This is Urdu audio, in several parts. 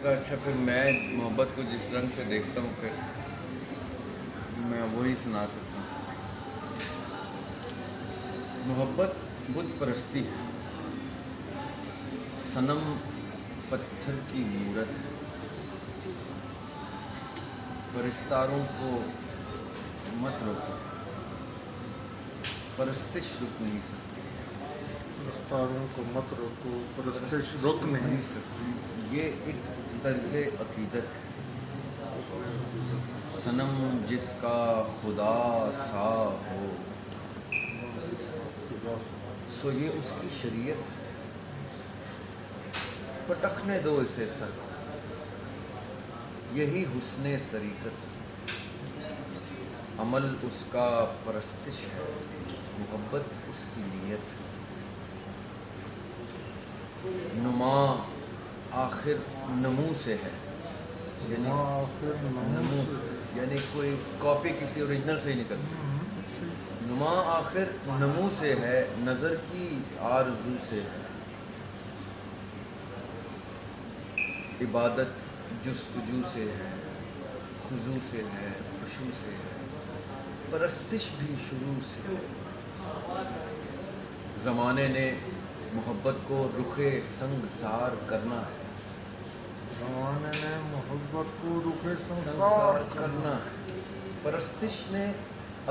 کہا اچھا پھر میں محبت کو جس رنگ سے دیکھتا ہوں پھر میں وہی سنا سکتا ہوں. محبت بت پرستی ہے، صنم پتھر کی مورت ہے، پرستاروں کو مت روکو، پرستش رک نہیں سکتی. پرستاروں کو مت روکو، پرستش رک نہیں سکتی. یہ ایک طرز عقیدت ہے. صنم جس کا خدا سا ہو، سو یہ اس کی شریعت ہے. پٹکنے دو اسے سر کو، یہی حسن طریقت ہے. عمل اس کا پرستش ہے، محبت اس کی نیت ہے. نما آخر نمو سے ہے، نمو سے یعنی کوئی کاپی کسی اوریجنل سے ہی نکلتی. نما آخر نمو سے ہے، نظر کی آرزو سے ہے. عبادت جستجو سے ہے، خضوع سے ہے، خشوع سے ہے. پرستش بھی شروع سے ہے. زمانے نے محبت کو رخ سنگسار کرنا ہے، زمانے نے محبت کو رخ سنگسار کرنا ہے. پرستش نے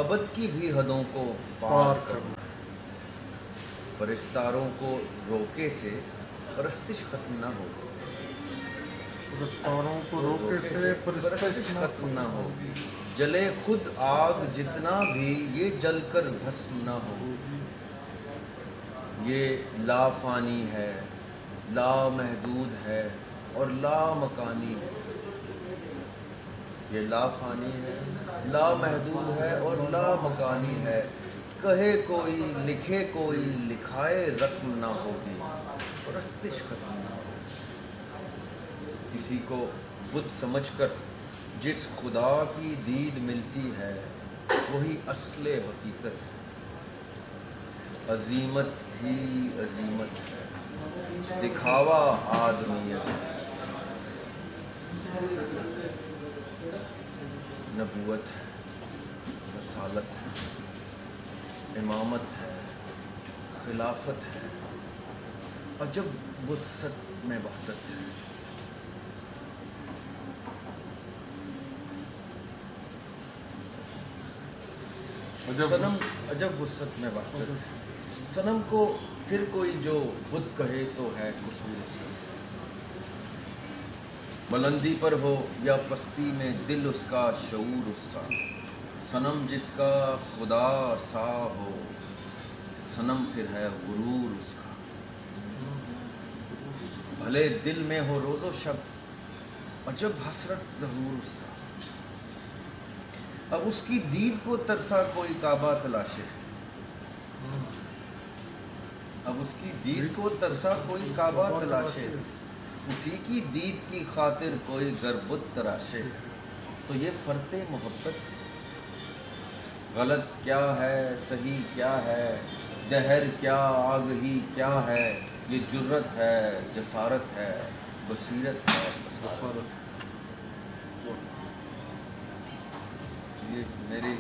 ابد کی بھی حدوں کو پار کرنا ہے. پرستاروں کو روکے سے پرستش ختم نہ ہوگی، پرستاروں کو روکے سے پرستش ختم نہ ہوگی. جلے خود آگ جتنا بھی یہ جل کر بھسم نہ ہوگی. یہ لا فانی ہے، لا محدود ہے اور لا مکانی ہے. یہ لا فانی ہے، لا محدود ہے اور لا مکانی ہے. کہے کوئی لکھے کوئی لکھائے رقم نہ ہوگی، پرستش ختم نہ ہوگی. کسی کو بت سمجھ کر جس خدا کی دید ملتی ہے، وہی اصل حقیقت ہے. عظیمت ہی عظیمت ہے، دکھاوا آدمیت ہے. نبوت ہے، رسالت ہے، امامت ہے، خلافت ہے. عجب وسعت میں وحدت ہے. صنم عجب وسعت میں وحدت ہے. صنم کو پھر کوئی جو بت کہے تو ہے قصور اس کا. بلندی پر ہو یا پستی میں دل اس کا، شعور اس کا. صنم جس کا خدا سا ہو، صنم پھر ہے غرور اس کا. بھلے دل میں ہو روز و شب، عجب حسرت ظہور اس کا. اب اس کی دید کو ترسا کوئی کعبہ تلاشے، اب اس کی دید کو ترسا کوئی کعبہ تلاشے. اسی کی دید کی خاطر کوئی گر بت تراشے. تو یہ فرط محبت غلط کیا ہے صحیح کیا ہے، دہر کیا آگہی کیا ہے. یہ جرت ہے، جسارت ہے، بصیرت ہے، بصارت. یہ میری